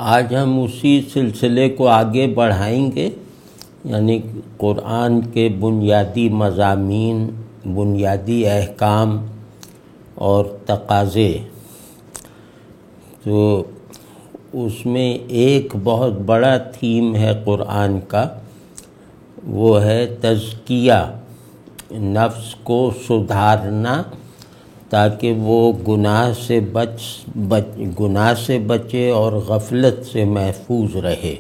آج ہم اسی سلسلے کو آگے بڑھائیں گے، یعنی قرآن کے بنیادی مضامین، بنیادی احکام اور تقاضے۔ تو اس میں ایک بہت بڑا تھیم ہے قرآن کا، وہ ہے تزکیہ، نفس کو سدھارنا تاکہ وہ گناہ سے بچے اور غفلت سے محفوظ رہے،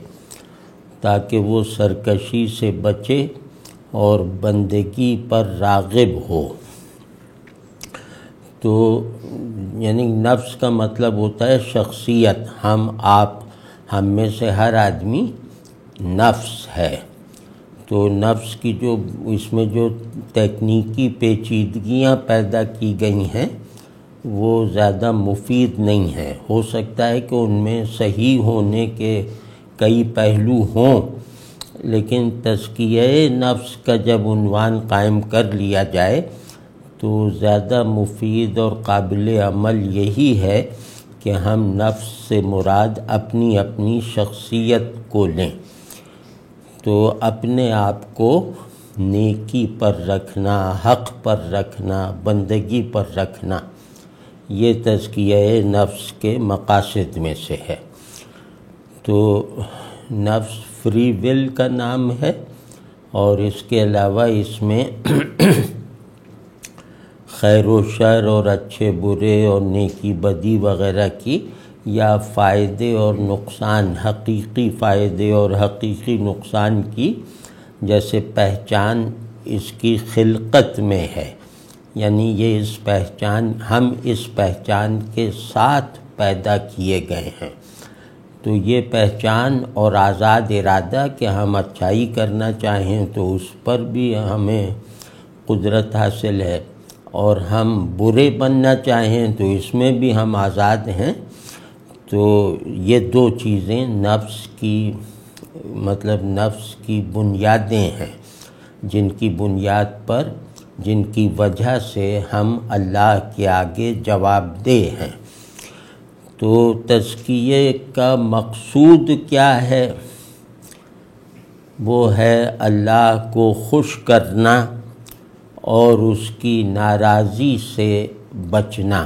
تاکہ وہ سرکشی سے بچے اور بندگی پر راغب ہو۔ تو یعنی نفس کا مطلب ہوتا ہے شخصیت، ہم میں سے ہر آدمی نفس ہے۔ تو نفس کی اس میں جو تکنیکی پیچیدگیاں پیدا کی گئی ہیں وہ زیادہ مفید نہیں ہیں۔ ہو سکتا ہے کہ ان میں صحیح ہونے کے کئی پہلو ہوں، لیکن تزکیہ نفس کا جب عنوان قائم کر لیا جائے تو زیادہ مفید اور قابل عمل یہی ہے کہ ہم نفس سے مراد اپنی شخصیت کو لیں۔ تو اپنے آپ کو نیکی پر رکھنا، حق پر رکھنا، بندگی پر رکھنا، یہ تزکیہ نفس کے مقاصد میں سے ہے۔ تو نفس فری ول کا نام ہے، اور اس کے علاوہ اس میں خیر و شر اور اچھے برے اور نیکی بدی وغیرہ کی، یا فائدے اور نقصان، حقیقی فائدے اور حقیقی نقصان کی جیسے پہچان اس کی خلقت میں ہے، یعنی ہم اس پہچان کے ساتھ پیدا کیے گئے ہیں۔ تو یہ پہچان اور آزاد ارادہ کہ ہم اچھائی کرنا چاہیں تو اس پر بھی ہمیں قدرت حاصل ہے، اور ہم برے بننا چاہیں تو اس میں بھی ہم آزاد ہیں۔ تو یہ دو چیزیں نفس کی بنیادیں ہیں، جن کی بنیاد پر، جن کی وجہ سے ہم اللہ کے آگے جواب دہ ہیں۔ تو تزکیے کا مقصود کیا ہے؟ وہ ہے اللہ کو خوش کرنا اور اس کی ناراضی سے بچنا۔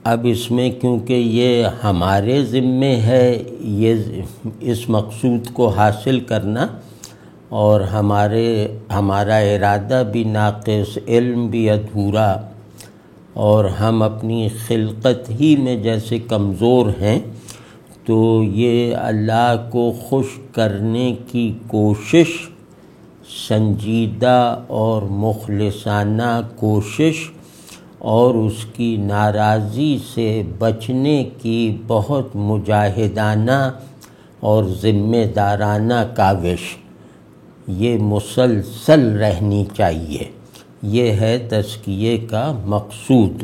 اب اس میں کیونکہ یہ ہمارے ذمے ہے اس مقصود کو حاصل کرنا، اور ہمارا ارادہ بھی ناقص، علم بھی ادھورا، اور ہم اپنی خلقت ہی میں جیسے کمزور ہیں، تو یہ اللہ کو خوش کرنے کی کوشش، سنجیدہ اور مخلصانہ کوشش، اور اس کی ناراضی سے بچنے کی بہت مجاہدانہ اور ذمہ دارانہ کاوش، یہ مسلسل رہنی چاہیے۔ یہ ہے تزکیے کا مقصود۔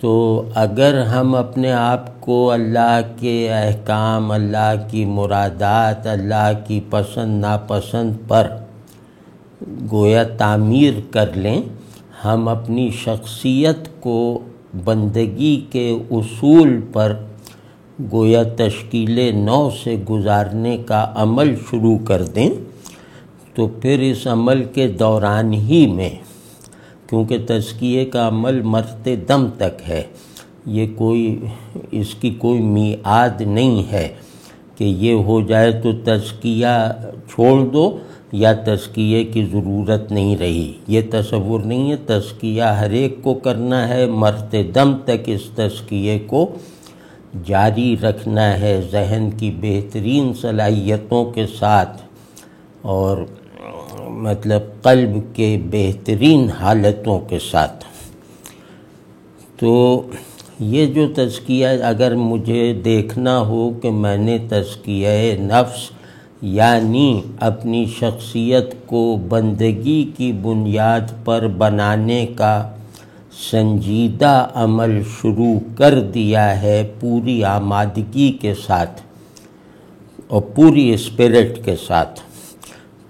تو اگر ہم اپنے آپ کو اللہ کے احکام، اللہ کی مرادات، اللہ کی پسند ناپسند پر گویا تعمیر کر لیں، ہم اپنی شخصیت کو بندگی کے اصول پر گویا تشکیل نو سے گزارنے کا عمل شروع کر دیں، تو پھر اس عمل کے دوران ہی میں، کیونکہ تزکیے کا عمل مرتے دم تک ہے، اس کی کوئی میعاد نہیں ہے کہ یہ ہو جائے تو تزکیہ چھوڑ دو یا تزکیے کی ضرورت نہیں رہی، یہ تصور نہیں ہے۔ تزکیہ ہر ایک کو کرنا ہے، مرتے دم تک اس تزکیے کو جاری رکھنا ہے، ذہن کی بہترین صلاحیتوں کے ساتھ، اور قلب کے بہترین حالتوں کے ساتھ۔ تو یہ جو تزکیہ، اگر مجھے دیکھنا ہو کہ میں نے تزکیہ نفس یعنی اپنی شخصیت کو بندگی کی بنیاد پر بنانے کا سنجیدہ عمل شروع کر دیا ہے، پوری آمادگی کے ساتھ اور پوری اسپرٹ کے ساتھ،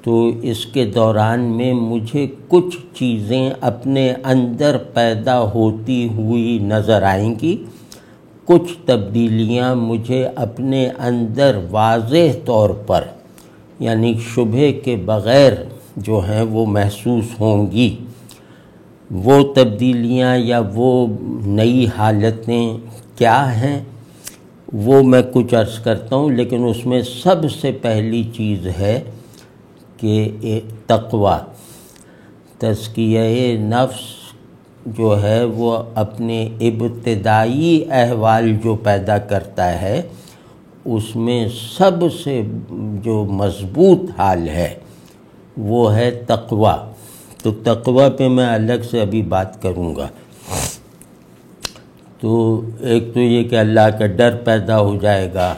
تو اس کے دوران میں مجھے کچھ چیزیں اپنے اندر پیدا ہوتی ہوئی نظر آئیں گی، کچھ تبدیلیاں مجھے اپنے اندر واضح طور پر یعنی شبہے کے بغیر جو ہیں وہ محسوس ہوں گی۔ وہ تبدیلیاں یا وہ نئی حالتیں کیا ہیں وہ میں کچھ عرض کرتا ہوں، لیکن اس میں سب سے پہلی چیز ہے کہ تقویٰ، تزکیہ نفس جو ہے وہ اپنے ابتدائی احوال جو پیدا کرتا ہے اس میں سب سے جو مضبوط حال ہے وہ ہے تقویٰ۔ تو تقویٰ پہ میں الگ سے ابھی بات کروں گا۔ تو ایک تو یہ کہ اللہ کا ڈر پیدا ہو جائے گا،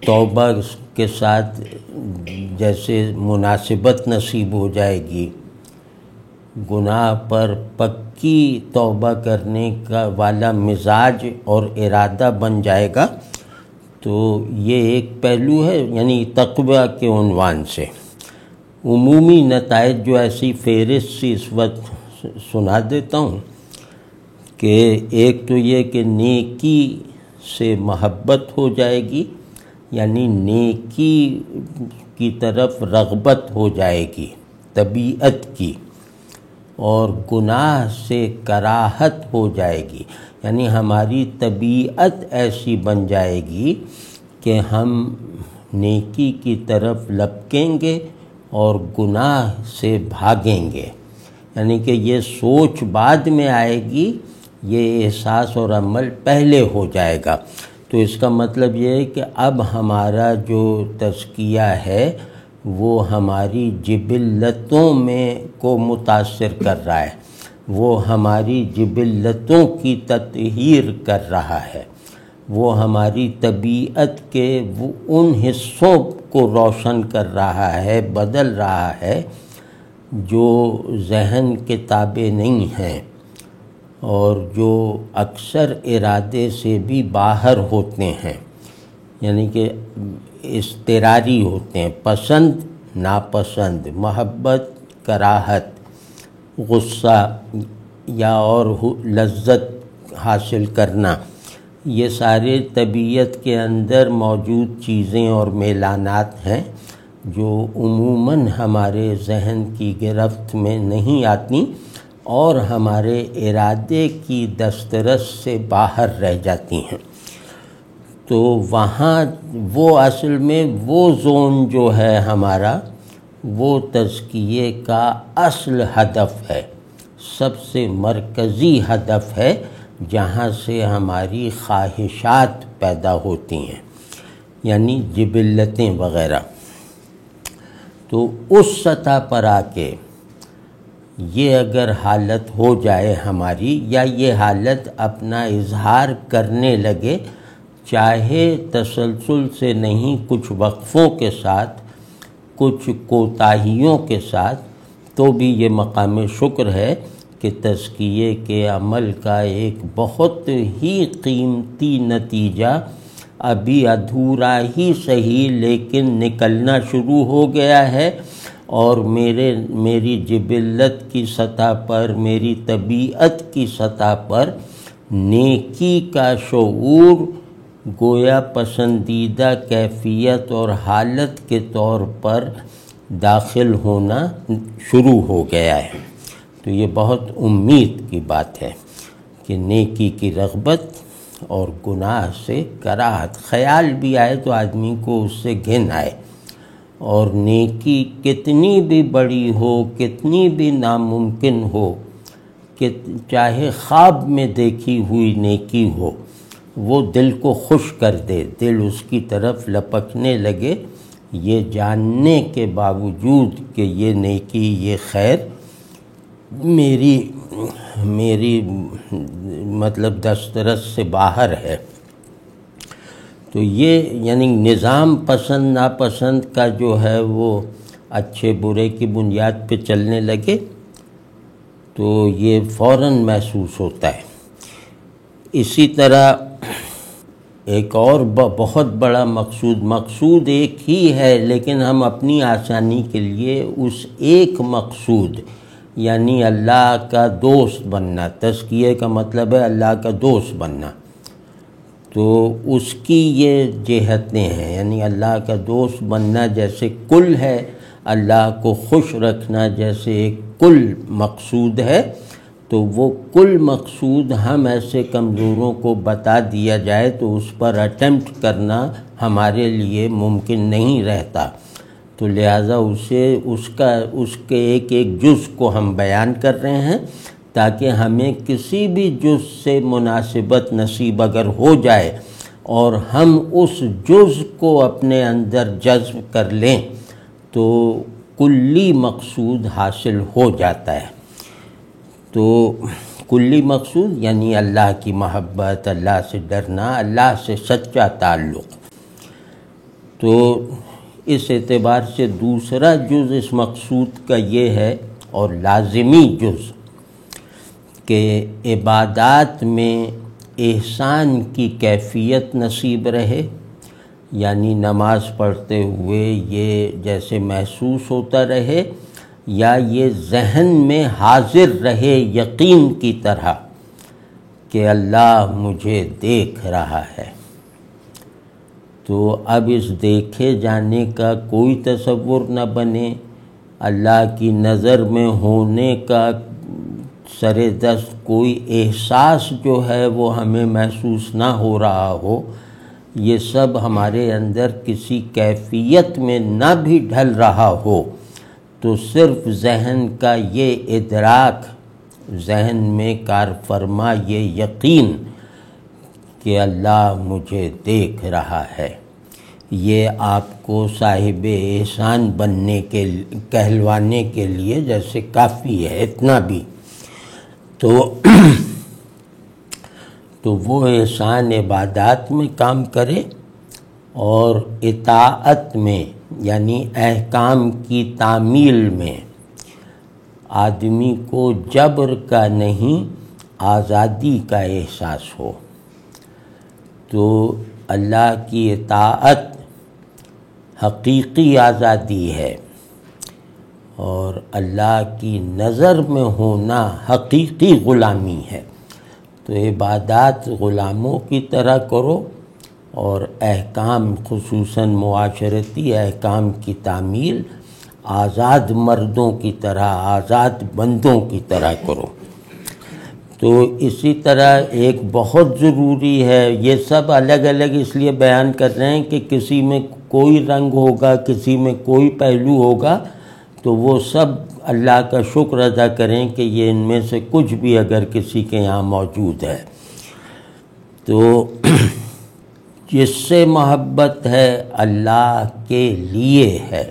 توبہ کے ساتھ جیسے مناسبت نصیب ہو جائے گی، گناہ پر پکی توبہ کرنے کا والا مزاج اور ارادہ بن جائے گا۔ تو یہ ایک پہلو ہے، یعنی تقویٰ کے عنوان سے عمومی نتائج جو ایسی فہرست سی اس وقت سنا دیتا ہوں کہ ایک تو یہ کہ نیکی سے محبت ہو جائے گی، یعنی نیکی کی طرف رغبت ہو جائے گی طبیعت کی، اور گناہ سے کراہت ہو جائے گی، یعنی ہماری طبیعت ایسی بن جائے گی کہ ہم نیکی کی طرف لپکیں گے اور گناہ سے بھاگیں گے، یعنی کہ یہ سوچ بعد میں آئے گی، یہ احساس اور عمل پہلے ہو جائے گا۔ تو اس کا مطلب یہ ہے کہ اب ہمارا جو تزکیہ ہے وہ ہماری جبلتوں میں کو متاثر کر رہا ہے، وہ ہماری جبلتوں کی تطہیر کر رہا ہے، وہ ہماری طبیعت کے وہ ان حصوں کو روشن کر رہا ہے، بدل رہا ہے جو ذہن کے تابع نہیں ہیں اور جو اکثر ارادے سے بھی باہر ہوتے ہیں، یعنی کہ اضطراری ہوتے ہیں، پسند ناپسند، محبت کراہت، غصہ یا اور لذت حاصل کرنا، یہ سارے طبیعت کے اندر موجود چیزیں اور میلانات ہیں جو عموماً ہمارے ذہن کی گرفت میں نہیں آتی اور ہمارے ارادے کی دسترس سے باہر رہ جاتی ہیں۔ تو وہاں وہ اصل میں وہ زون جو ہے ہمارا وہ تزکیے کا اصل ہدف ہے، سب سے مرکزی ہدف ہے، جہاں سے ہماری خواہشات پیدا ہوتی ہیں، یعنی جبلتیں وغیرہ۔ تو اس سطح پر آ کے یہ اگر حالت ہو جائے ہماری، یا یہ حالت اپنا اظہار کرنے لگے، چاہے تسلسل سے نہیں، کچھ وقفوں کے ساتھ، کچھ کوتاہیوں کے ساتھ، تو بھی یہ مقام شکر ہے کہ تزکیے کے عمل کا ایک بہت ہی قیمتی نتیجہ ابھی ادھورا ہی صحیح لیکن نکلنا شروع ہو گیا ہے، اور میری جبلت کی سطح پر، میری طبیعت کی سطح پر نیکی کا شعور گویا پسندیدہ کیفیت اور حالت کے طور پر داخل ہونا شروع ہو گیا ہے۔ تو یہ بہت امید کی بات ہے کہ نیکی کی رغبت اور گناہ سے کراہت، خیال بھی آئے تو آدمی کو اس سے گھن آئے، اور نیکی کتنی بھی بڑی ہو، کتنی بھی ناممکن ہو، کہ چاہے خواب میں دیکھی ہوئی نیکی ہو، وہ دل کو خوش کر دے، دل اس کی طرف لپکنے لگے، یہ جاننے کے باوجود کہ یہ نیکی، یہ خیر میری مطلب دسترس سے باہر ہے۔ تو یہ یعنی نظام پسند ناپسند کا جو ہے وہ اچھے برے کی بنیاد پہ چلنے لگے تو یہ فوراً محسوس ہوتا ہے۔ اسی طرح ایک اور بہت بڑا مقصود ایک ہی ہے، لیکن ہم اپنی آسانی کے لیے اس ایک مقصود یعنی اللہ کا دوست بننا، تزکیے کا مطلب ہے اللہ کا دوست بننا، تو اس کی یہ جہتیں ہیں، یعنی اللہ کا دوست بننا جیسے کل ہے، اللہ کو خوش رکھنا جیسے ایک کل مقصود ہے، تو وہ کل مقصود ہم ایسے کمزوروں کو بتا دیا جائے تو اس پر اٹیمپٹ کرنا ہمارے لیے ممکن نہیں رہتا، تو لہٰذا اس کے ایک ایک جز کو ہم بیان کر رہے ہیں تاکہ ہمیں کسی بھی جز سے مناسبت نصیب اگر ہو جائے اور ہم اس جز کو اپنے اندر جذب کر لیں تو کلی مقصود حاصل ہو جاتا ہے۔ تو کلی مقصود یعنی اللہ کی محبت، اللہ سے ڈرنا، اللہ سے سچا تعلق۔ تو اس اعتبار سے دوسرا جز اس مقصود کا یہ ہے اور لازمی جز کہ عبادات میں احسان کی کیفیت نصیب رہے، یعنی نماز پڑھتے ہوئے یہ جیسے محسوس ہوتا رہے یا یہ ذہن میں حاضر رہے یقین کی طرح کہ اللہ مجھے دیکھ رہا ہے۔ تو اب اس دیکھے جانے کا کوئی تصور نہ بنے، اللہ کی نظر میں ہونے کا سر دست کوئی احساس جو ہے وہ ہمیں محسوس نہ ہو رہا ہو، یہ سب ہمارے اندر کسی کیفیت میں نہ بھی ڈھل رہا ہو، تو صرف ذہن کا یہ ادراک، ذہن میں کار فرما یہ یقین کہ اللہ مجھے دیکھ رہا ہے، یہ آپ کو صاحب احسان بننے کے کہلوانے کے لیے جیسے کافی ہے، اتنا بھی تو وہ احسان عبادات میں کام کرے اور اطاعت میں یعنی احکام کی تعمیل میں آدمی کو جبر کا نہیں آزادی کا احساس ہو۔ تو اللہ کی اطاعت حقیقی آزادی ہے اور اللہ کی نظر میں ہونا حقیقی غلامی ہے، تو عبادات غلاموں کی طرح کرو اور احکام خصوصاً معاشرتی احکام کی تعمیل آزاد مردوں کی طرح، آزاد بندوں کی طرح کرو۔ تو اسی طرح ایک بہت ضروری ہے، یہ سب الگ الگ اس لیے بیان کر رہے ہیں کہ کسی میں کوئی رنگ ہوگا، کسی میں کوئی پہلو ہوگا، تو وہ سب اللہ کا شکر ادا کریں کہ یہ ان میں سے کچھ بھی اگر کسی کے یہاں موجود ہے۔ تو جس سے محبت ہے اللہ کے لیے ہے،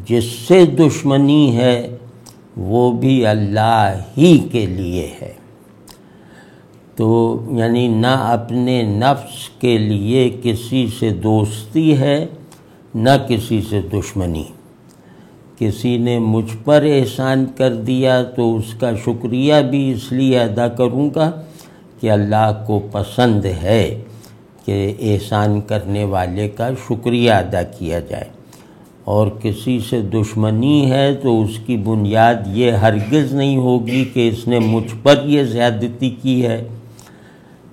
جس سے دشمنی ہے وہ بھی اللہ ہی کے لیے ہے۔ تو یعنی نہ اپنے نفس کے لیے کسی سے دوستی ہے نہ کسی سے دشمنی۔ کسی نے مجھ پر احسان کر دیا تو اس کا شکریہ بھی اس لیے ادا کروں گا کہ اللہ کو پسند ہے کہ احسان کرنے والے کا شکریہ ادا کیا جائے، اور کسی سے دشمنی ہے تو اس کی بنیاد یہ ہرگز نہیں ہوگی کہ اس نے مجھ پر یہ زیادتی کی ہے،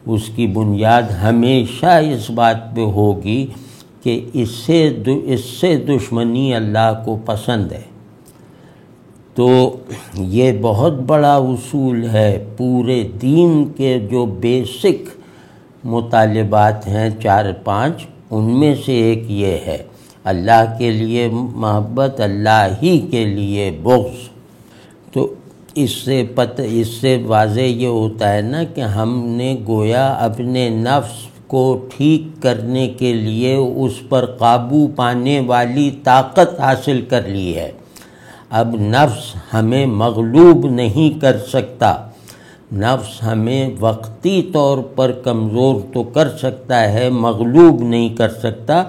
اس کی بنیاد ہمیشہ اس بات پہ ہوگی کہ اس سے دشمنی اللہ کو پسند ہے۔ تو یہ بہت بڑا اصول ہے، پورے دین کے جو بیسک مطالبات ہیں 4-5، ان میں سے ایک یہ ہے، اللہ کے لیے محبت، اللہ ہی کے لیے بغض۔ تو اس سے واضح یہ ہوتا ہے نا کہ ہم نے گویا اپنے نفس کو ٹھیک کرنے کے لیے اس پر قابو پانے والی طاقت حاصل کر لی ہے۔ اب نفس ہمیں مغلوب نہیں کر سکتا، نفس ہمیں وقتی طور پر کمزور تو کر سکتا ہے، مغلوب نہیں کر سکتا۔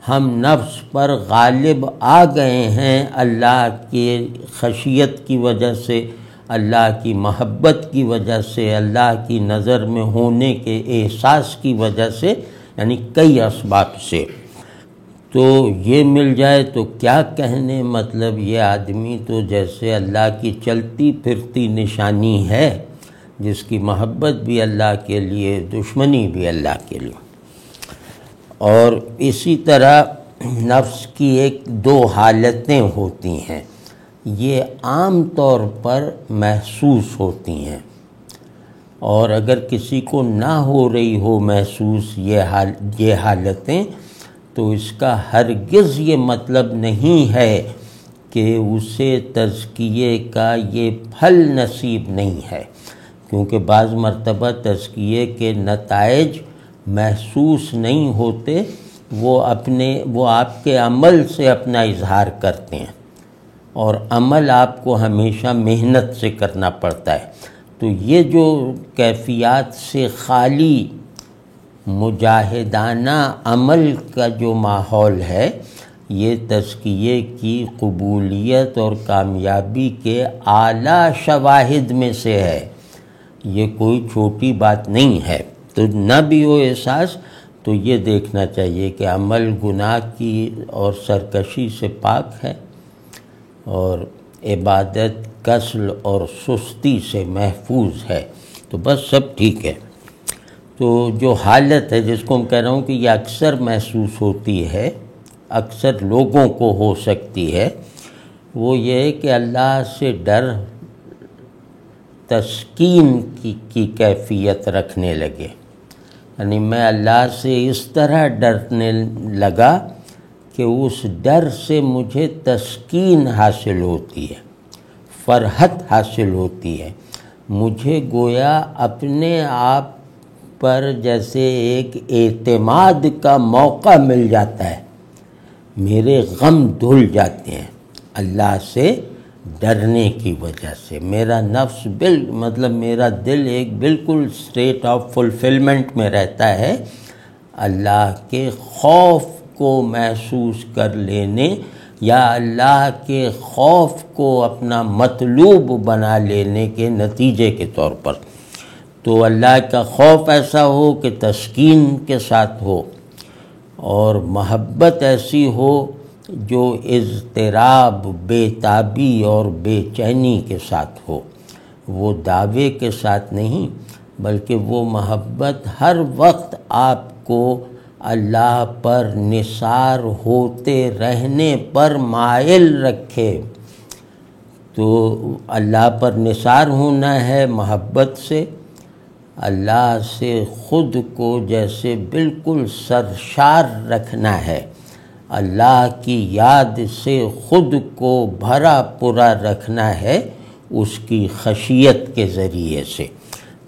ہم نفس پر غالب آ گئے ہیں اللہ کی خشیت کی وجہ سے، اللہ کی محبت کی وجہ سے، اللہ کی نظر میں ہونے کے احساس کی وجہ سے، یعنی کئی اسباب سے۔ تو یہ مل جائے تو کیا کہنے، مطلب یہ آدمی تو جیسے اللہ کی چلتی پھرتی نشانی ہے، جس کی محبت بھی اللہ کے لیے، دشمنی بھی اللہ کے لیے۔ اور اسی طرح نفس کی ایک دو حالتیں ہوتی ہیں، یہ عام طور پر محسوس ہوتی ہیں، اور اگر کسی کو نہ ہو رہی ہو محسوس یہ حالتیں، تو اس کا ہرگز یہ مطلب نہیں ہے کہ اسے تزکیے کا یہ پھل نصیب نہیں ہے، کیونکہ بعض مرتبہ تزکیے کے نتائج محسوس نہیں ہوتے، وہ آپ کے عمل سے اپنا اظہار کرتے ہیں، اور عمل آپ کو ہمیشہ محنت سے کرنا پڑتا ہے۔ تو یہ جو کیفیات سے خالی مجاہدانہ عمل کا جو ماحول ہے، یہ تزکیے کی قبولیت اور کامیابی کے اعلیٰ شواہد میں سے ہے، یہ کوئی چھوٹی بات نہیں ہے۔ تو نہ بھی ہو احساس تو یہ دیکھنا چاہیے کہ عمل گناہ کی اور سرکشی سے پاک ہے، اور عبادت کسل اور سستی سے محفوظ ہے، تو بس سب ٹھیک ہے۔ تو جو حالت ہے جس کو ہم کہہ رہا ہوں کہ یہ اکثر محسوس ہوتی ہے، اکثر لوگوں کو ہو سکتی ہے، وہ یہ ہے کہ اللہ سے ڈر تسکین کی کیفیت رکھنے لگے، یعنی میں اللہ سے اس طرح ڈرنے لگا کہ اس ڈر سے مجھے تسکین حاصل ہوتی ہے، فرحت حاصل ہوتی ہے، مجھے گویا اپنے آپ پر جیسے ایک اعتماد کا موقع مل جاتا ہے، میرے غم دھل جاتے ہیں اللہ سے ڈرنے کی وجہ سے، میرا نفس مطلب میرا دل ایک بالکل اسٹیٹ آف فلفلمنٹ میں رہتا ہے، اللہ کے خوف کو محسوس کر لینے یا اللہ کے خوف کو اپنا مطلوب بنا لینے کے نتیجے کے طور پر۔ تو اللہ کا خوف ایسا ہو کہ تسکین کے ساتھ ہو، اور محبت ایسی ہو جو اضطراب، بے تابی اور بے چینی کے ساتھ ہو، وہ دعوے کے ساتھ نہیں، بلکہ وہ محبت ہر وقت آپ کو اللہ پر نثار ہوتے رہنے پر مائل رکھے۔ تو اللہ پر نثار ہونا ہے محبت سے، اللہ سے خود کو جیسے بالکل سرشار رکھنا ہے، اللہ کی یاد سے خود کو بھرا پورا رکھنا ہے اس کی خشیت کے ذریعے سے۔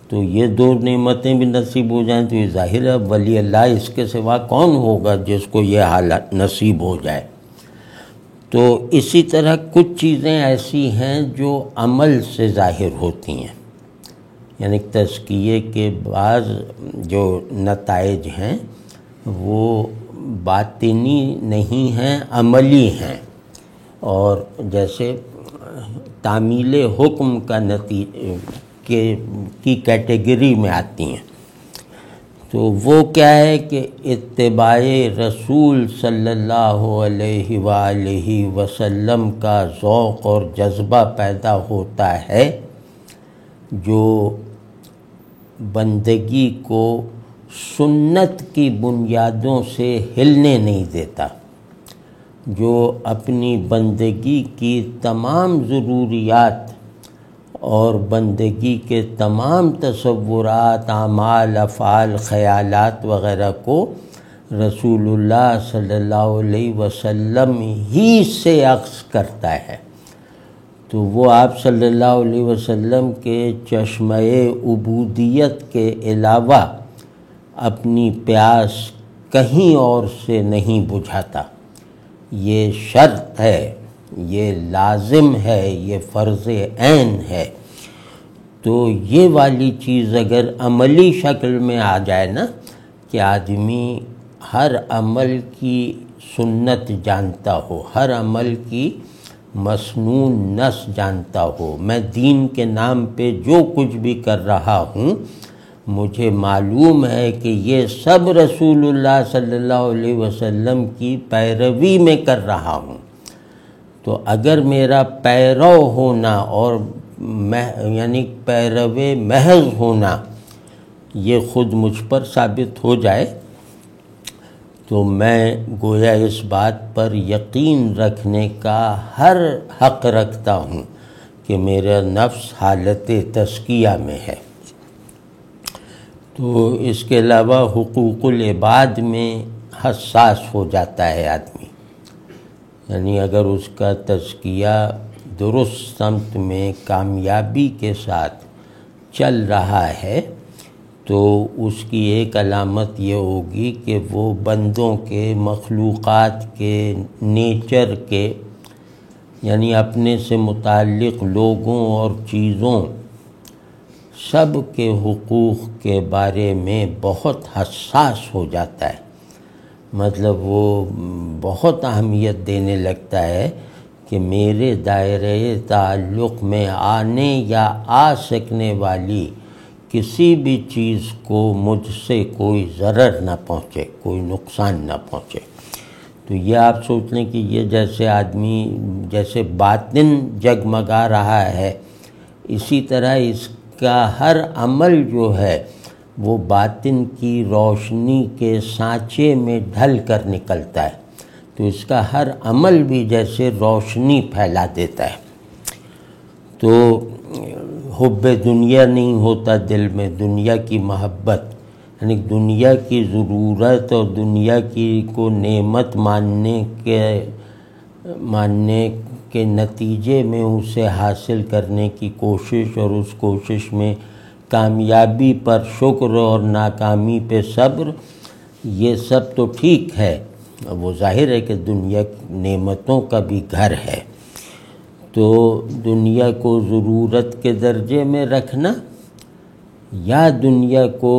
تو یہ دو نعمتیں بھی نصیب ہو جائیں تو یہ ظاہر ہے ولی اللہ اس کے سوا کون ہوگا جس کو یہ حالت نصیب ہو جائے۔ تو اسی طرح کچھ چیزیں ایسی ہیں جو عمل سے ظاہر ہوتی ہیں، یعنی تزکیے کے بعض جو نتائج ہیں وہ باطنی نہیں ہیں، عملی ہیں، اور جیسے تعمیل حکم کا کی کیٹیگری میں آتی ہیں۔ تو وہ کیا ہے کہ اتباع رسول صلی اللہ علیہ وآلہ وسلم کا ذوق اور جذبہ پیدا ہوتا ہے، جو بندگی کو سنت کی بنیادوں سے ہلنے نہیں دیتا، جو اپنی بندگی کی تمام ضروریات اور بندگی کے تمام تصورات، اعمال، افعال، خیالات وغیرہ کو رسول اللہ صلی اللہ علیہ وسلم ہی سے اخذ کرتا ہے، تو وہ آپ صلی اللہ علیہ وسلم کے چشمہ عبودیت کے علاوہ اپنی پیاس کہیں اور سے نہیں بجھاتا۔ یہ شرط ہے، یہ لازم ہے، یہ فرض عین ہے۔ تو یہ والی چیز اگر عملی شکل میں آ جائے نا، کہ آدمی ہر عمل کی سنت جانتا ہو، ہر عمل کی مسنون نص جانتا ہو، میں دین کے نام پہ جو کچھ بھی کر رہا ہوں مجھے معلوم ہے کہ یہ سب رسول اللہ صلی اللہ علیہ وسلم کی پیروی میں کر رہا ہوں، تو اگر میرا پیرو ہونا اور یعنی پیرو محض ہونا یہ خود مجھ پر ثابت ہو جائے تو میں گویا اس بات پر یقین رکھنے کا ہر حق رکھتا ہوں کہ میرا نفس حالت تزکیہ میں ہے۔ تو اس کے علاوہ حقوق العباد میں حساس ہو جاتا ہے آدمی، یعنی اگر اس کا تزکیہ درست سمت میں کامیابی کے ساتھ چل رہا ہے تو اس کی ایک علامت یہ ہوگی کہ وہ بندوں کے، مخلوقات کے، نیچر کے، یعنی اپنے سے متعلق لوگوں اور چیزوں سب کے حقوق کے بارے میں بہت حساس ہو جاتا ہے، مطلب وہ بہت اہمیت دینے لگتا ہے کہ میرے دائرۂ تعلق میں آنے یا آ سکنے والی کسی بھی چیز کو مجھ سے کوئی ضرر نہ پہنچے، کوئی نقصان نہ پہنچے۔ تو یہ آپ سوچ لیں کہ یہ جیسے آدمی جیسے باطن جگمگا رہا ہے، اسی طرح اس کا ہر عمل جو ہے وہ باطن کی روشنی کے سانچے میں ڈھل کر نکلتا ہے، تو اس کا ہر عمل بھی جیسے روشنی پھیلا دیتا ہے۔ تو حب دنیا نہیں ہوتا دل میں، دنیا کی محبت، یعنی دنیا کی ضرورت اور دنیا کی کو نعمت ماننے کے نتیجے میں اسے حاصل کرنے کی کوشش، اور اس کوشش میں کامیابی پر شکر اور ناکامی پہ صبر، یہ سب تو ٹھیک ہے، وہ ظاہر ہے کہ دنیا نعمتوں کا بھی گھر ہے۔ تو دنیا کو ضرورت کے درجے میں رکھنا یا دنیا کو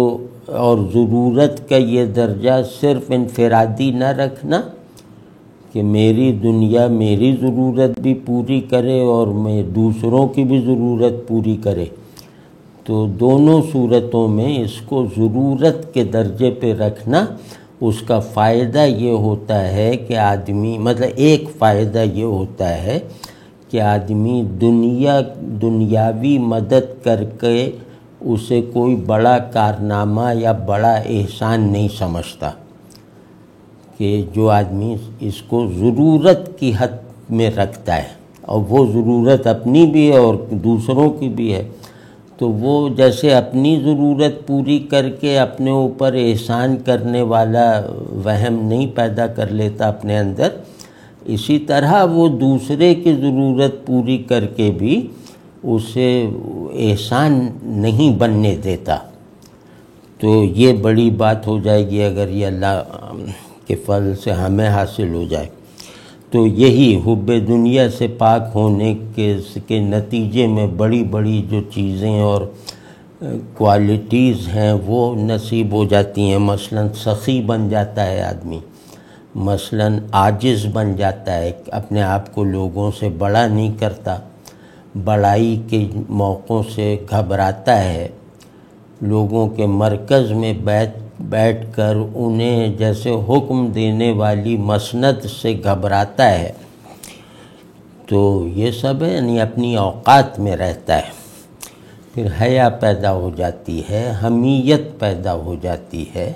اور ضرورت کا یہ درجہ صرف انفرادی نہ رکھنا کہ میری دنیا میری ضرورت بھی پوری کرے اور میں دوسروں کی بھی ضرورت پوری کرے، تو دونوں صورتوں میں اس کو ضرورت کے درجے پہ رکھنا، اس کا فائدہ یہ ہوتا ہے کہ آدمی، مطلب ایک فائدہ یہ ہوتا ہے کہ آدمی دنیاوی مدد کر کے اسے کوئی بڑا کارنامہ یا بڑا احسان نہیں سمجھتا، کہ جو آدمی اس کو ضرورت کی حد میں رکھتا ہے اور وہ ضرورت اپنی بھی ہے اور دوسروں کی بھی ہے، تو وہ جیسے اپنی ضرورت پوری کر کے اپنے اوپر احسان کرنے والا وہم نہیں پیدا کر لیتا اپنے اندر، اسی طرح وہ دوسرے کی ضرورت پوری کر کے بھی اسے احسان نہیں بننے دیتا۔ تو یہ بڑی بات ہو جائے گی اگر یہ اللہ کے فضل سے ہمیں حاصل ہو جائے۔ تو یہی حب دنیا سے پاک ہونے کے نتیجے میں بڑی بڑی جو چیزیں اور کوالٹیز ہیں وہ نصیب ہو جاتی ہیں، مثلا سخی بن جاتا ہے آدمی، مثلا عاجز بن جاتا ہے، اپنے آپ کو لوگوں سے بڑا نہیں کرتا، بڑائی کے موقعوں سے گھبراتا ہے، لوگوں کے مرکز میں بیٹھ کر انہیں جیسے حکم دینے والی مسند سے گھبراتا ہے، تو یہ سب ہے، یعنی اپنی اوقات میں رہتا ہے۔ پھر حیا پیدا ہو جاتی ہے، حمیت پیدا ہو جاتی ہے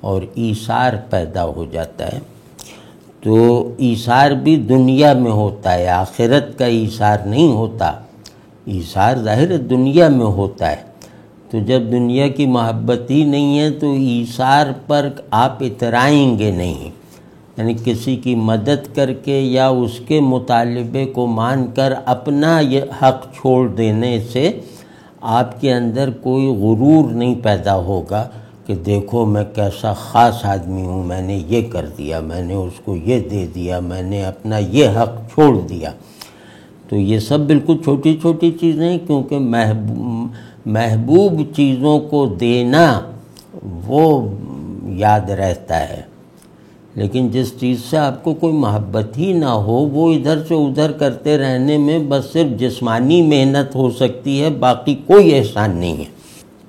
اور ایثار پیدا ہو جاتا ہے۔ تو ایثار بھی دنیا میں ہوتا ہے، آخرت کا ایثار نہیں ہوتا، ایثار ظاہر دنیا میں ہوتا ہے۔ تو جب دنیا کی محبت ہی نہیں ہے تو ایثار پر آپ اترائیں گے نہیں، یعنی کسی کی مدد کر کے یا اس کے مطالبے کو مان کر اپنا یہ حق چھوڑ دینے سے آپ کے اندر کوئی غرور نہیں پیدا ہوگا کہ دیکھو میں کیسا خاص آدمی ہوں، میں نے یہ کر دیا، میں نے اس کو یہ دے دیا، میں نے اپنا یہ حق چھوڑ دیا۔ تو یہ سب بالکل چھوٹی چھوٹی چیزیں ہیں، کیونکہ محبوب چیزوں کو دینا وہ یاد رہتا ہے، لیکن جس چیز سے آپ کو کوئی محبت ہی نہ ہو وہ ادھر سے ادھر کرتے رہنے میں بس صرف جسمانی محنت ہو سکتی ہے، باقی کوئی احسان نہیں ہے۔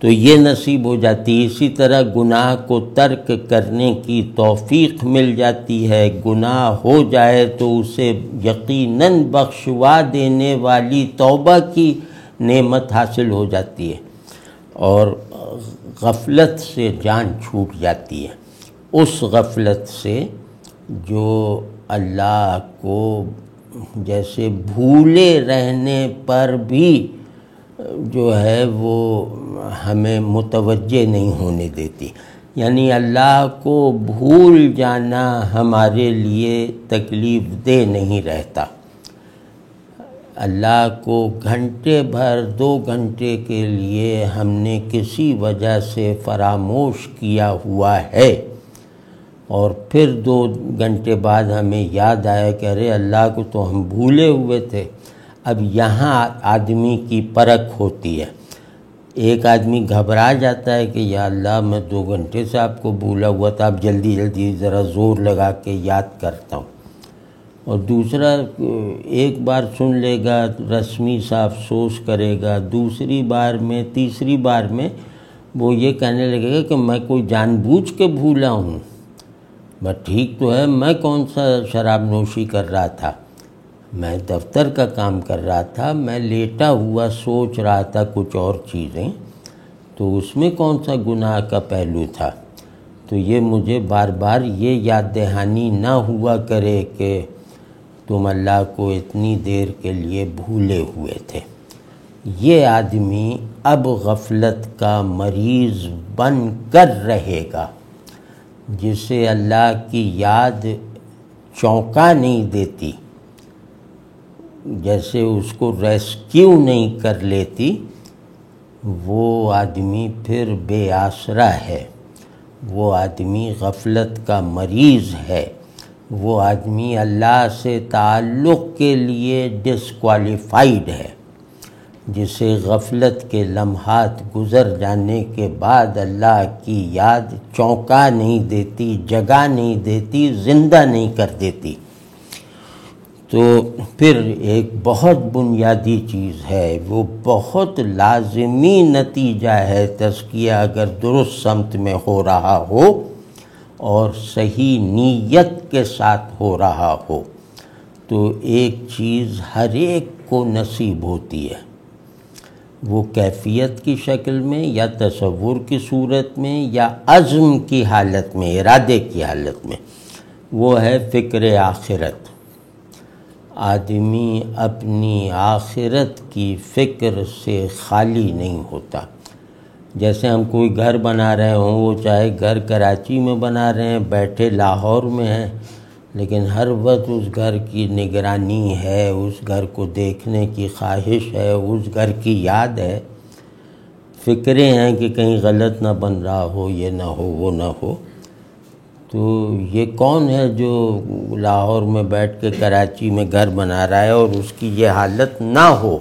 تو یہ نصیب ہو جاتی ہے۔ اسی طرح گناہ کو ترک کرنے کی توفیق مل جاتی ہے۔ گناہ ہو جائے تو اسے یقیناً بخشوا دینے والی توبہ کی نعمت حاصل ہو جاتی ہے، اور غفلت سے جان چھوٹ جاتی ہے، اس غفلت سے جو اللہ کو جیسے بھولے رہنے پر بھی جو ہے وہ ہمیں متوجہ نہیں ہونے دیتی، یعنی اللہ کو بھول جانا ہمارے لیے تکلیف دہ نہیں رہتا۔ اللہ کو گھنٹے بھر 2 گھنٹے کے لیے ہم نے کسی وجہ سے فراموش کیا ہوا ہے، اور پھر 2 گھنٹے بعد ہمیں یاد آیا کہ ارے اللہ کو تو ہم بھولے ہوئے تھے۔ اب یہاں آدمی کی پرکھ ہوتی ہے۔ ایک آدمی گھبرا جاتا ہے کہ یا اللہ میں 2 گھنٹے سے آپ کو بھولا ہوا تھا، اب جلدی جلدی ذرا زور لگا کے یاد کرتا ہوں، اور دوسرا ایک بار سن لے گا، رسمی سا افسوس کرے گا، دوسری بار میں تیسری بار میں وہ یہ کہنے لگے گا کہ میں کوئی جان بوجھ کے بھولا ہوں، بس ٹھیک تو ہے، میں کون سا شراب نوشی کر رہا تھا، میں دفتر کا کام کر رہا تھا، میں لیٹا ہوا سوچ رہا تھا کچھ اور چیزیں، تو اس میں کون سا گناہ کا پہلو تھا۔ تو یہ مجھے بار بار یہ یاد دہانی نہ ہوا کرے کہ تم اللہ کو اتنی دیر کے لیے بھولے ہوئے تھے۔ یہ آدمی اب غفلت کا مریض بن کر رہے گا، جسے اللہ کی یاد چونکا نہیں دیتی، جیسے اس کو ریسکیو نہیں کر لیتی، وہ آدمی پھر بے آسرا ہے، وہ آدمی غفلت کا مریض ہے، وہ آدمی اللہ سے تعلق کے لیے ڈسکوالیفائیڈ ہے، جسے غفلت کے لمحات گزر جانے کے بعد اللہ کی یاد چونکا نہیں دیتی، جگا نہیں دیتی، زندہ نہیں کر دیتی۔ تو پھر ایک بہت بنیادی چیز ہے، وہ بہت لازمی نتیجہ ہے تزکیہ اگر درست سمت میں ہو رہا ہو اور صحیح نیت کے ساتھ ہو رہا ہو، تو ایک چیز ہر ایک کو نصیب ہوتی ہے، وہ کیفیت کی شکل میں یا تصور کی صورت میں یا عزم کی حالت میں، ارادے کی حالت میں، وہ ہے فکر آخرت۔ آدمی اپنی آخرت کی فکر سے خالی نہیں ہوتا۔ جیسے ہم کوئی گھر بنا رہے ہوں، وہ چاہے گھر کراچی میں بنا رہے ہیں، بیٹھے لاہور میں ہیں، لیکن ہر وقت اس گھر کی نگرانی ہے، اس گھر کو دیکھنے کی خواہش ہے، اس گھر کی یاد ہے، فکریں ہیں کہ کہیں غلط نہ بن رہا ہو، یہ نہ ہو، وہ نہ ہو۔ تو یہ کون ہے جو لاہور میں بیٹھ کے کراچی میں گھر بنا رہا ہے اور اس کی یہ حالت نہ ہو؟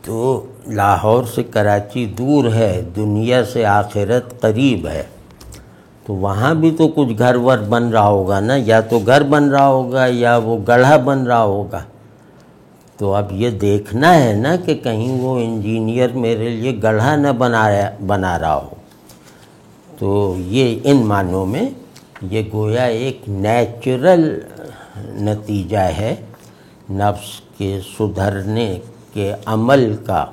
تو لاہور سے کراچی دور ہے، دنیا سے آخرت قریب ہے، تو وہاں بھی تو کچھ گھر ور بن رہا ہوگا نا، یا تو گھر بن رہا ہوگا یا وہ گڑھا بن رہا ہوگا۔ تو اب یہ دیکھنا ہے نا کہ کہیں وہ انجینئر میرے لیے گڑھا نہ بنا رہا ہو۔ تو یہ ان معنوں میں یہ گویا ایک نیچرل نتیجہ ہے نفس کے سدھرنے کے عمل کا،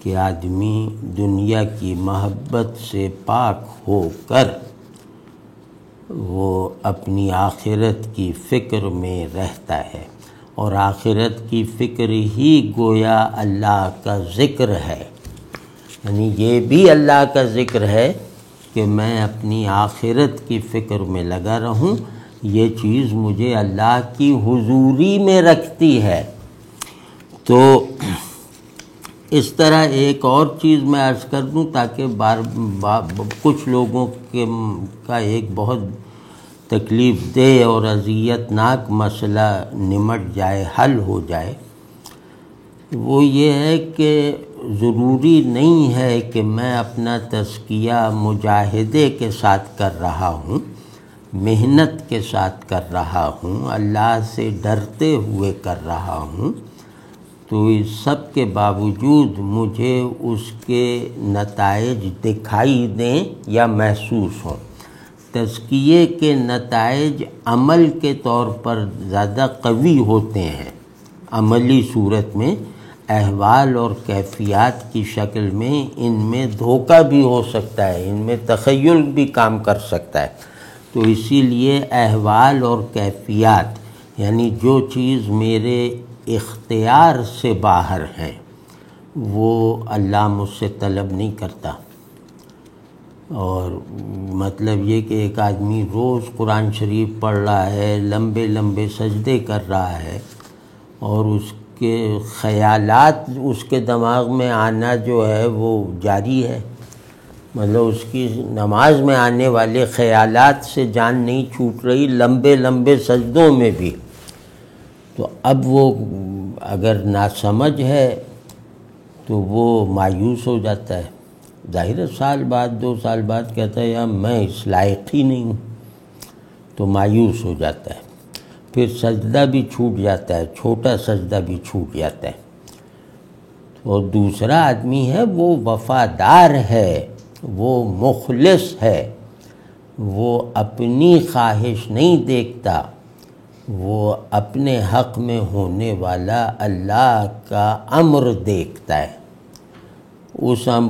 کہ آدمی دنیا کی محبت سے پاک ہو کر وہ اپنی آخرت کی فکر میں رہتا ہے، اور آخرت کی فکر ہی گویا اللہ کا ذکر ہے، یعنی یہ بھی اللہ کا ذکر ہے کہ میں اپنی آخرت کی فکر میں لگا رہوں، یہ چیز مجھے اللہ کی حضوری میں رکھتی ہے۔ تو اس طرح ایک اور چیز میں عرض کر دوں تاکہ کچھ لوگوں کا ایک بہت تکلیف دہ اور اذیت ناک مسئلہ نمٹ جائے، حل ہو جائے۔ وہ یہ ہے کہ ضروری نہیں ہے کہ میں اپنا تزکیہ مجاہدے کے ساتھ کر رہا ہوں، محنت کے ساتھ کر رہا ہوں، اللہ سے ڈرتے ہوئے کر رہا ہوں، تو اس سب کے باوجود مجھے اس کے نتائج دکھائی دیں یا محسوس ہوں۔ تزکیے کے نتائج عمل کے طور پر زیادہ قوی ہوتے ہیں، عملی صورت میں احوال اور کیفیات کی شکل میں ان میں دھوکہ بھی ہو سکتا ہے، ان میں تخیل بھی کام کر سکتا ہے۔ تو اسی لیے احوال اور کیفیات یعنی جو چیز میرے اختیار سے باہر ہیں وہ اللہ مجھ سے طلب نہیں کرتا۔ اور مطلب یہ کہ ایک آدمی روز قرآن شریف پڑھ رہا ہے، لمبے لمبے سجدے کر رہا ہے، اور اس کے خیالات اس کے دماغ میں آنا جو ہے وہ جاری ہے، مطلب اس کی نماز میں آنے والے خیالات سے جان نہیں چھوٹ رہی لمبے لمبے سجدوں میں بھی، تو اب وہ اگر ناسمجھ ہے تو وہ مایوس ہو جاتا ہے۔ ظاہر ہے سال بعد 2 سال بعد کہتا ہے یار میں اس لائق ہی نہیں ہوں، تو مایوس ہو جاتا ہے، پھر سجدہ بھی چھوٹ جاتا ہے، چھوٹا سجدہ بھی چھوٹ جاتا ہے۔ اور دوسرا آدمی ہے وہ وفادار ہے، وہ مخلص ہے، وہ اپنی خواہش نہیں دیکھتا، وہ اپنے حق میں ہونے والا اللہ کا امر دیکھتا ہے۔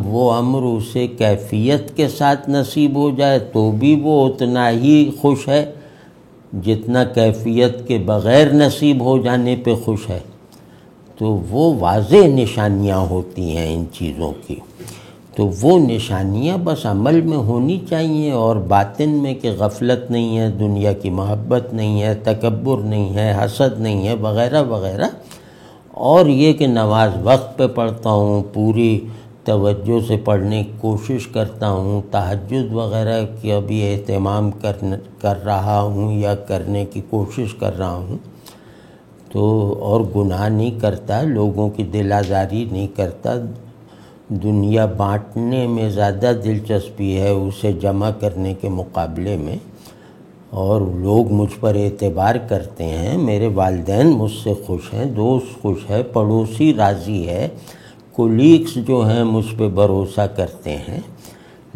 وہ امر اسے کیفیت کے ساتھ نصیب ہو جائے تو بھی وہ اتنا ہی خوش ہے جتنا کیفیت کے بغیر نصیب ہو جانے پہ خوش ہے۔ تو وہ واضح نشانیاں ہوتی ہیں ان چیزوں کی، تو وہ نشانیاں بس عمل میں ہونی چاہیے، اور باطن میں کہ غفلت نہیں ہے، دنیا کی محبت نہیں ہے، تکبر نہیں ہے، حسد نہیں ہے، وغیرہ وغیرہ۔ اور یہ کہ نماز وقت پہ پڑھتا ہوں، پوری توجہ سے پڑھنے کی کوشش کرتا ہوں، تہجد وغیرہ کا بھی اہتمام کر رہا ہوں یا کرنے کی کوشش کر رہا ہوں، تو اور گناہ نہیں کرتا، لوگوں کی دل آزاری نہیں کرتا، دنیا بانٹنے میں زیادہ دلچسپی ہے اسے جمع کرنے کے مقابلے میں، اور لوگ مجھ پر اعتبار کرتے ہیں، میرے والدین مجھ سے خوش ہیں، دوست خوش ہے، پڑوسی راضی ہے، کولیگس جو ہیں مجھ پہ بھروسہ کرتے ہیں،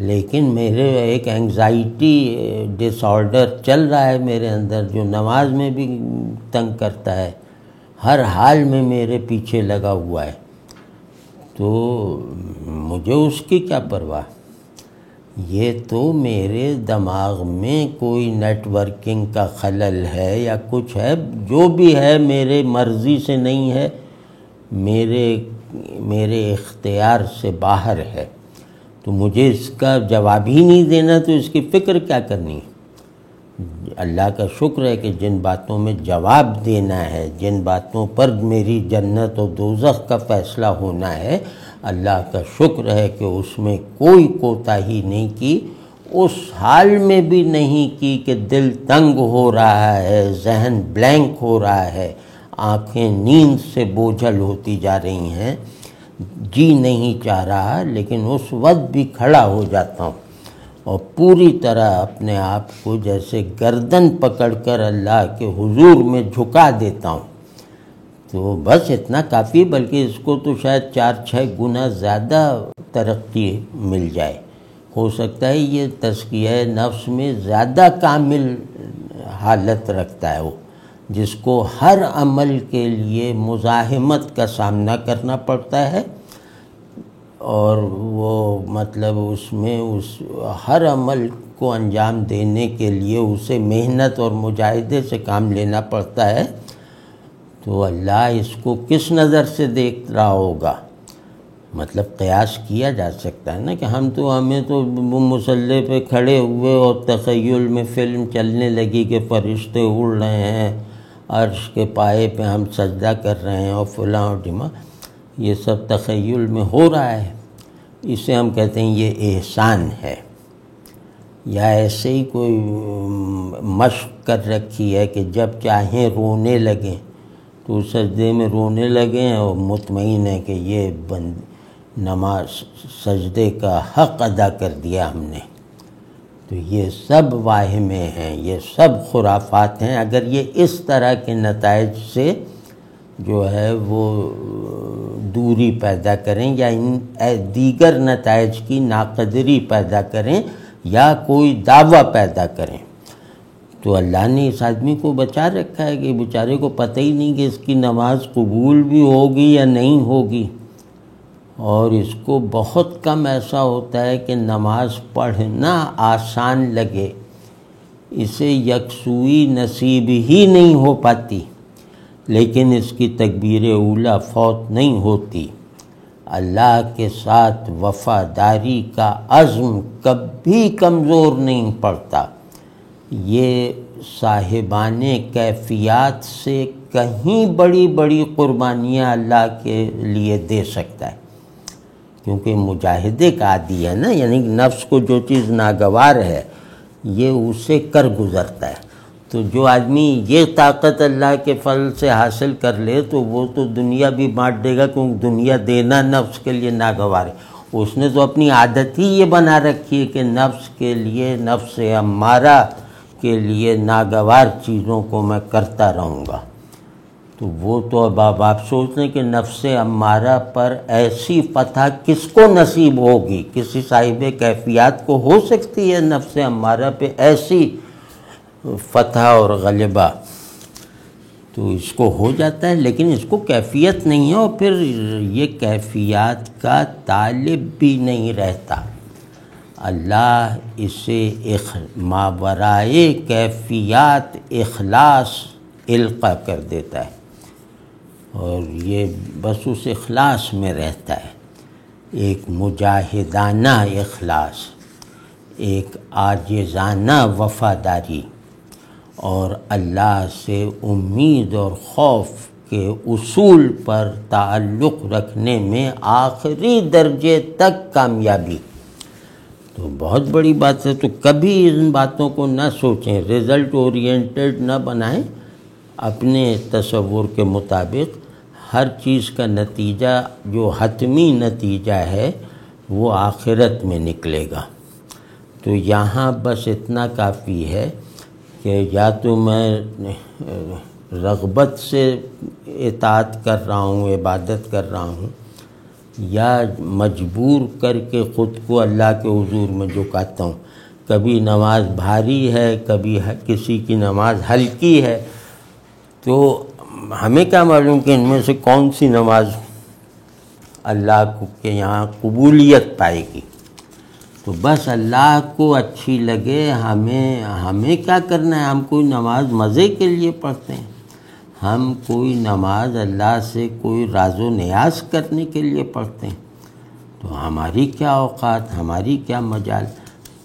لیکن میرے ایک اینگزائٹی ڈس آرڈر چل رہا ہے میرے اندر، جو نماز میں بھی تنگ کرتا ہے، ہر حال میں میرے پیچھے لگا ہوا ہے، تو مجھے اس کی کیا پرواہ؟ یہ تو میرے دماغ میں کوئی نیٹ ورکنگ کا خلل ہے یا کچھ ہے، جو بھی ہے میرے مرضی سے نہیں ہے، میرے اختیار سے باہر ہے، تو مجھے اس کا جواب ہی نہیں دینا، تو اس کی فکر کیا کرنی ہے؟ اللہ کا شکر ہے کہ جن باتوں میں جواب دینا ہے، جن باتوں پر میری جنت و دوزخ کا فیصلہ ہونا ہے، اللہ کا شکر ہے کہ اس میں کوئی کوتاہی نہیں کی، اس حال میں بھی نہیں کی کہ دل تنگ ہو رہا ہے، ذہن بلینک ہو رہا ہے، آنکھیں نیند سے بوجھل ہوتی جا رہی ہیں، جی نہیں چاہ رہا، لیکن اس وقت بھی کھڑا ہو جاتا ہوں اور پوری طرح اپنے آپ کو جیسے گردن پکڑ کر اللہ کے حضور میں جھکا دیتا ہوں۔ تو بس اتنا کافی، بلکہ اس کو تو شاید 4-6 گنا زیادہ ترقی مل جائے، ہو سکتا ہے یہ تزکیہ نفس میں زیادہ کامل حالت رکھتا ہے وہ، جس کو ہر عمل کے لیے مزاحمت کا سامنا کرنا پڑتا ہے، اور وہ مطلب اس میں ہر عمل کو انجام دینے کے لیے اسے محنت اور مجاہدے سے کام لینا پڑتا ہے، تو اللہ اس کو کس نظر سے دیکھ رہا ہوگا؟ مطلب قیاس کیا جا سکتا ہے نا کہ ہمیں تو مصلی پہ کھڑے ہوئے اور تخیل میں فلم چلنے لگی کہ فرشتے اڑ رہے ہیں، عرش کے پائے پہ ہم سجدہ کر رہے ہیں اور فلاں اور ڈھیما، یہ سب تخیل میں ہو رہا ہے، اسے ہم کہتے ہیں یہ احسان ہے۔ یا ایسے ہی کوئی مشق کر رکھی ہے کہ جب چاہیں رونے لگیں تو سجدے میں رونے لگیں اور مطمئن ہے کہ یہ نماز سجدے کا حق ادا کر دیا ہم نے، تو یہ سب واہمیں ہیں، یہ سب خرافات ہیں۔ اگر یہ اس طرح کے نتائج سے جو ہے وہ دوری پیدا کریں یا ان دیگر نتائج کی ناقدری پیدا کریں یا کوئی دعویٰ پیدا کریں۔ تو اللہ نے اس آدمی کو بچا رکھا ہے کہ بیچارے کو پتہ ہی نہیں کہ اس کی نماز قبول بھی ہوگی یا نہیں ہوگی، اور اس کو بہت کم ایسا ہوتا ہے کہ نماز پڑھنا آسان لگے، اسے یکسوئی نصیب ہی نہیں ہو پاتی، لیکن اس کی تکبیر اولیٰ فوت نہیں ہوتی۔ اللہ کے ساتھ وفاداری کا عزم کبھی کمزور نہیں پڑتا، یہ صاحبان کیفیات سے کہیں بڑی بڑی قربانیاں اللہ کے لیے دے سکتا ہے، کیونکہ مجاہدے کا عادی ہے نا، یعنی نفس کو جو چیز ناگوار ہے یہ اسے کر گزرتا ہے۔ تو جو آدمی یہ طاقت اللہ کے فضل سے حاصل کر لے تو وہ تو دنیا بھی بانٹ دے گا، کیونکہ دنیا دینا نفس کے لیے ناگوار ہے۔ اس نے تو اپنی عادت ہی یہ بنا رکھی ہے کہ نفس کے لیے، نفس امارہ کے لیے ناگوار چیزوں کو میں کرتا رہوں گا۔ تو وہ تو اب آپ سوچ لیں کہ نفس امارہ پر ایسی فتح کس کو نصیب ہوگی؟ کسی صاحب کیفیات کو ہو سکتی ہے نفس امارہ پہ ایسی فتح اور غلبہ؟ تو اس کو ہو جاتا ہے، لیکن اس کو کیفیت نہیں ہے، اور پھر یہ کیفیات کا طالب بھی نہیں رہتا۔ اللہ اسے ماورائے کیفیات اخلاص القا کر دیتا ہے، اور یہ بس اس اخلاص میں رہتا ہے، ایک مجاہدانہ اخلاص، ایک عاجزانہ وفاداری، اور اللہ سے امید اور خوف کے اصول پر تعلق رکھنے میں آخری درجے تک کامیابی۔ تو بہت بڑی بات ہے، تو کبھی ان باتوں کو نہ سوچیں، رزلٹ اورینٹڈ نہ بنائیں، اپنے تصور کے مطابق ہر چیز کا نتیجہ جو حتمی نتیجہ ہے وہ آخرت میں نکلے گا۔ تو یہاں بس اتنا کافی ہے کہ یا تو میں رغبت سے اطاعت کر رہا ہوں، عبادت کر رہا ہوں، یا مجبور کر کے خود کو اللہ کے حضور میں جھکاتا ہوں۔ کبھی نماز بھاری ہے، کبھی کسی کی نماز ہلکی ہے، تو ہمیں کیا معلوم کہ ان میں سے کون سی نماز اللہ کے یہاں قبولیت پائے گی؟ تو بس اللہ کو اچھی لگے، ہمیں کیا کرنا ہے؟ ہم کوئی نماز مزے کے لیے پڑھتے ہیں، ہم کوئی نماز اللہ سے کوئی راز و نیاز کرنے کے لیے پڑھتے ہیں، تو ہماری کیا اوقات، ہماری کیا مجال؟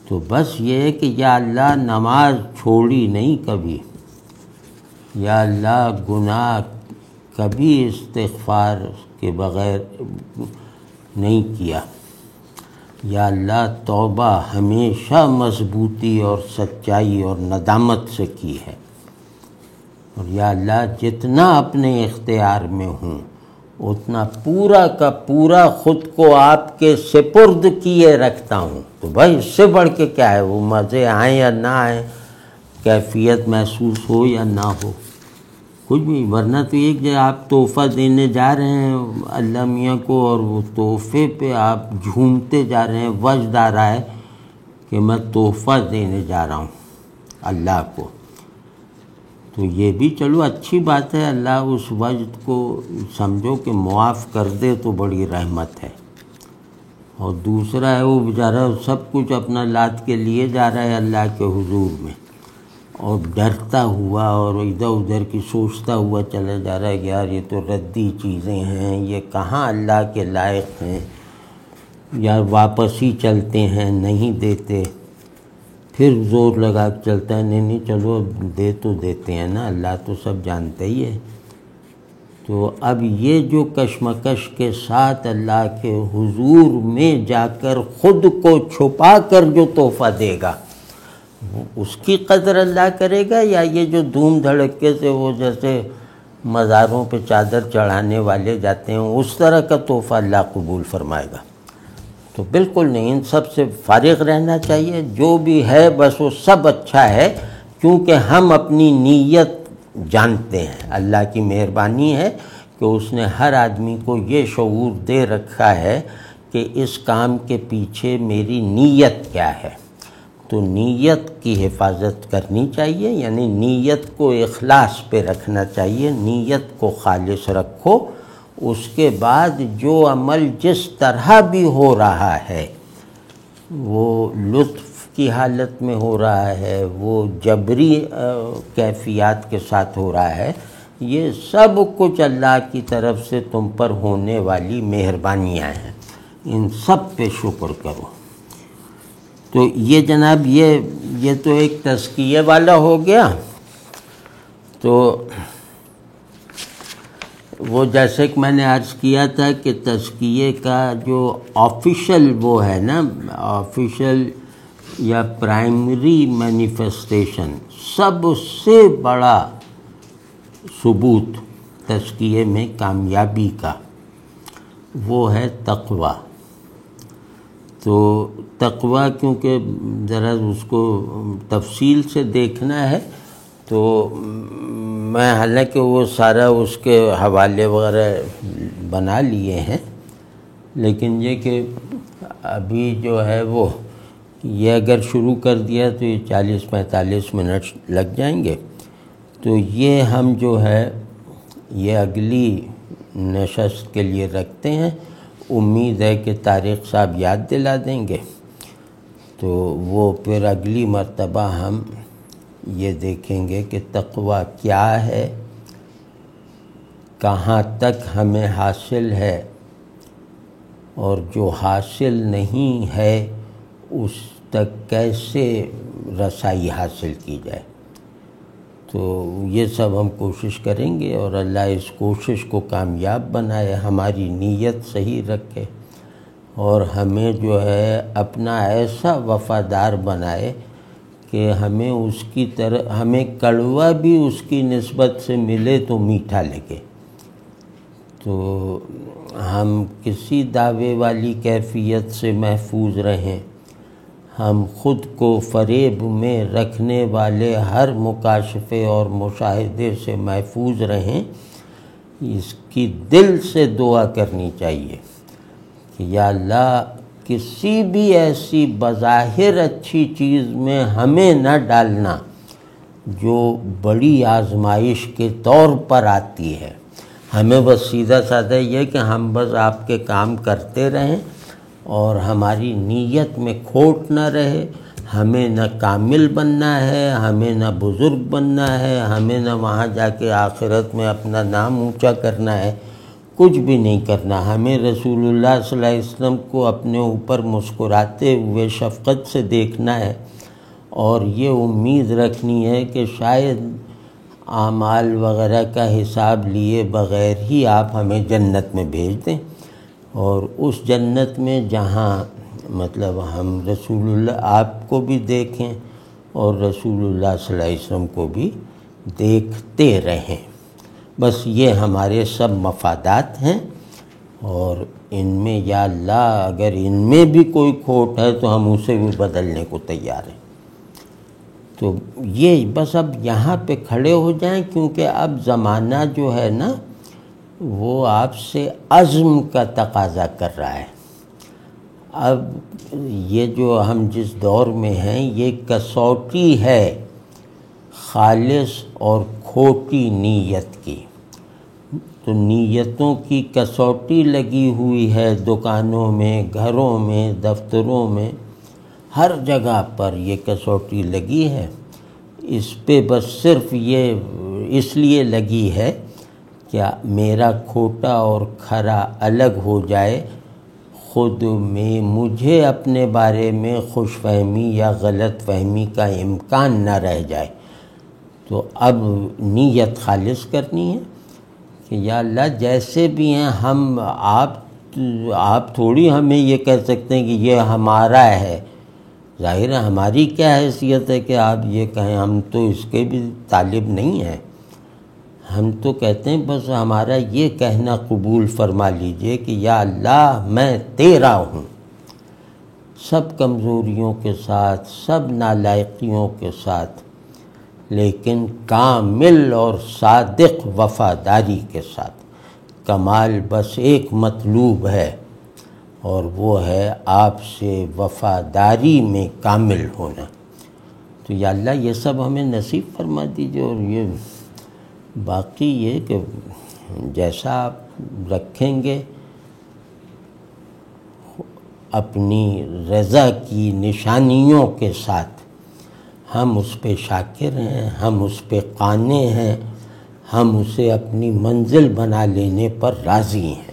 تو بس یہ ہے کہ یا اللہ نماز چھوڑی نہیں کبھی، یا اللہ گناہ کبھی استغفار کے بغیر نہیں کیا، یا اللہ توبہ ہمیشہ مضبوطی اور سچائی اور ندامت سے کی ہے، اور یا اللہ جتنا اپنے اختیار میں ہوں اتنا پورا کا پورا خود کو آپ کے سپرد کیے رکھتا ہوں۔ تو بھائی اس سے بڑھ کے کیا ہے؟ وہ مزے آئیں یا نہ آئیں، کیفیت محسوس ہو یا نہ ہو، کچھ بھی، ورنہ تو ایک جگہ آپ تحفہ دینے جا رہے ہیں اللہ میاں کو، اور وہ تحفے پہ آپ جھومتے جا رہے ہیں، وجد آ رہا ہے کہ میں تحفہ دینے جا رہا ہوں اللہ کو، تو یہ بھی چلو اچھی بات ہے، اللہ اس وجد کو سمجھو کہ معاف کر دے تو بڑی رحمت ہے۔ اور دوسرا ہے وہ بیچارہ سب کچھ اپنا لاد کے لیے جا رہا ہے اللہ کے حضور میں، اور ڈرتا ہوا اور ادھر ادھر کی سوچتا ہوا چلا جا رہا ہے کہ یار یہ تو ردی چیزیں ہیں، یہ کہاں اللہ کے لائق ہیں، یار واپس ہی چلتے ہیں، نہیں دیتے، پھر زور لگا کے چلتا ہے نہیں چلو دے تو دیتے ہیں نا، اللہ تو سب جانتا ہی ہے۔ تو اب یہ جو کشمکش کے ساتھ اللہ کے حضور میں جا کر خود کو چھپا کر جو تحفہ دے گا اس کی قدر اللہ کرے گا، یا یہ جو دھوم دھڑکے سے وہ جیسے مزاروں پہ چادر چڑھانے والے جاتے ہیں اس طرح کا تحفہ اللہ قبول فرمائے گا؟ تو بالکل نہیں، ان سب سے فارغ رہنا چاہیے، جو بھی ہے بس وہ سب اچھا ہے، کیونکہ ہم اپنی نیت جانتے ہیں۔ اللہ کی مہربانی ہے کہ اس نے ہر آدمی کو یہ شعور دے رکھا ہے کہ اس کام کے پیچھے میری نیت کیا ہے. تو نیت کی حفاظت کرنی چاہیے، یعنی نیت کو اخلاص پہ رکھنا چاہیے، نیت کو خالص رکھو. اس کے بعد جو عمل جس طرح بھی ہو رہا ہے، وہ لطف کی حالت میں ہو رہا ہے، وہ جبری کیفیات کے ساتھ ہو رہا ہے، یہ سب کچھ اللہ کی طرف سے تم پر ہونے والی مہربانیاں ہیں، ان سب پہ شکر کرو. تو یہ جناب یہ تو ایک تزکیے والا ہو گیا. تو وہ جیسے کہ میں نے عرض کیا تھا کہ تزکیے کا جو آفیشل وہ ہے نا، آفیشل یا پرائمری مینیفیسٹیشن، سب سے بڑا ثبوت تزکیے میں کامیابی کا وہ ہے تقویٰ. تو تقویٰ کیونکہ ذرا اس کو تفصیل سے دیکھنا ہے، تو میں حالانکہ وہ سارا اس کے حوالے وغیرہ بنا لیے ہیں، لیکن یہ کہ ابھی جو ہے وہ یہ اگر شروع کر دیا تو یہ 40-45 منٹ لگ جائیں گے. تو یہ ہم جو ہے یہ اگلی نشست کے لیے رکھتے ہیں. امید ہے کہ طارق صاحب یاد دلا دیں گے، تو وہ پھر اگلی مرتبہ ہم یہ دیکھیں گے کہ تقویٰ کیا ہے، کہاں تک ہمیں حاصل ہے، اور جو حاصل نہیں ہے اس تک کیسے رسائی حاصل کی جائے. تو یہ سب ہم کوشش کریں گے، اور اللہ اس کوشش کو کامیاب بنائے، ہماری نیت صحیح رکھے، اور ہمیں جو ہے اپنا ایسا وفادار بنائے کہ ہمیں اس کی طرح، ہمیں کڑوا بھی اس کی نسبت سے ملے تو میٹھا لگے. تو ہم کسی دعوے والی کیفیت سے محفوظ رہیں، ہم خود کو فریب میں رکھنے والے ہر مکاشفے اور مشاہدے سے محفوظ رہیں. اس کی دل سے دعا کرنی چاہیے کہ یا اللہ کسی بھی ایسی بظاہر اچھی چیز میں ہمیں نہ ڈالنا جو بڑی آزمائش کے طور پر آتی ہے. ہمیں بس سیدھا سادہ یہ کہ ہم بس آپ کے کام کرتے رہیں اور ہماری نیت میں کھوٹ نہ رہے. ہمیں نہ کامل بننا ہے، ہمیں نہ بزرگ بننا ہے، ہمیں نہ وہاں جا کے آخرت میں اپنا نام اونچا کرنا ہے، کچھ بھی نہیں کرنا. ہمیں رسول اللہ صلی اللہ علیہ وسلم کو اپنے اوپر مسکراتے ہوئے شفقت سے دیکھنا ہے، اور یہ امید رکھنی ہے کہ شاید اعمال وغیرہ کا حساب لیے بغیر ہی آپ ہمیں جنت میں بھیج دیں، اور اس جنت میں جہاں مطلب ہم رسول اللہ آپ کو بھی دیکھیں اور رسول اللہ صلی اللہ علیہ وسلم کو بھی دیکھتے رہیں. بس یہ ہمارے سب مفادات ہیں، اور ان میں یا اللہ اگر ان میں بھی کوئی کھوٹ ہے تو ہم اسے بھی بدلنے کو تیار ہیں. تو یہ بس اب یہاں پہ کھڑے ہو جائیں، کیونکہ اب زمانہ جو ہے نا وہ آپ سے عزم کا تقاضا کر رہا ہے. اب یہ جو ہم جس دور میں ہیں یہ کسوٹی ہے خالص اور کھوٹی نیت کی. تو نیتوں کی کسوٹی لگی ہوئی ہے دکانوں میں، گھروں میں، دفتروں میں، ہر جگہ پر یہ کسوٹی لگی ہے. اس پہ بس صرف یہ اس لیے لگی ہے کہ میرا کھوٹا اور کھرا الگ ہو جائے، خود میں مجھے اپنے بارے میں خوش فہمی یا غلط فہمی کا امکان نہ رہ جائے. تو اب نیت خالص کرنی ہے کہ یا اللہ جیسے بھی ہیں ہم، آپ تھوڑی ہمیں یہ کہہ سکتے ہیں کہ یہ ہمارا ہے. ظاہر ہے ہماری کیا حیثیت ہے کہ آپ یہ کہیں، ہم تو اس کے بھی طالب نہیں ہیں. ہم تو کہتے ہیں بس ہمارا یہ کہنا قبول فرما لیجئے کہ یا اللہ میں تیرا ہوں، سب کمزوریوں کے ساتھ، سب نالائقیوں کے ساتھ، لیکن کامل اور صادق وفاداری کے ساتھ. کمال بس ایک مطلوب ہے، اور وہ ہے آپ سے وفاداری میں کامل ہونا۔ تو یا اللہ یہ سب ہمیں نصیب فرما دیجیے، اور یہ باقی یہ کہ جیسا آپ رکھیں گے اپنی رضا کی نشانیوں کے ساتھ، ہم اس پہ شاکر ہیں، ہم اس پہ قانع ہیں، ہم اسے اپنی منزل بنا لینے پر راضی ہیں۔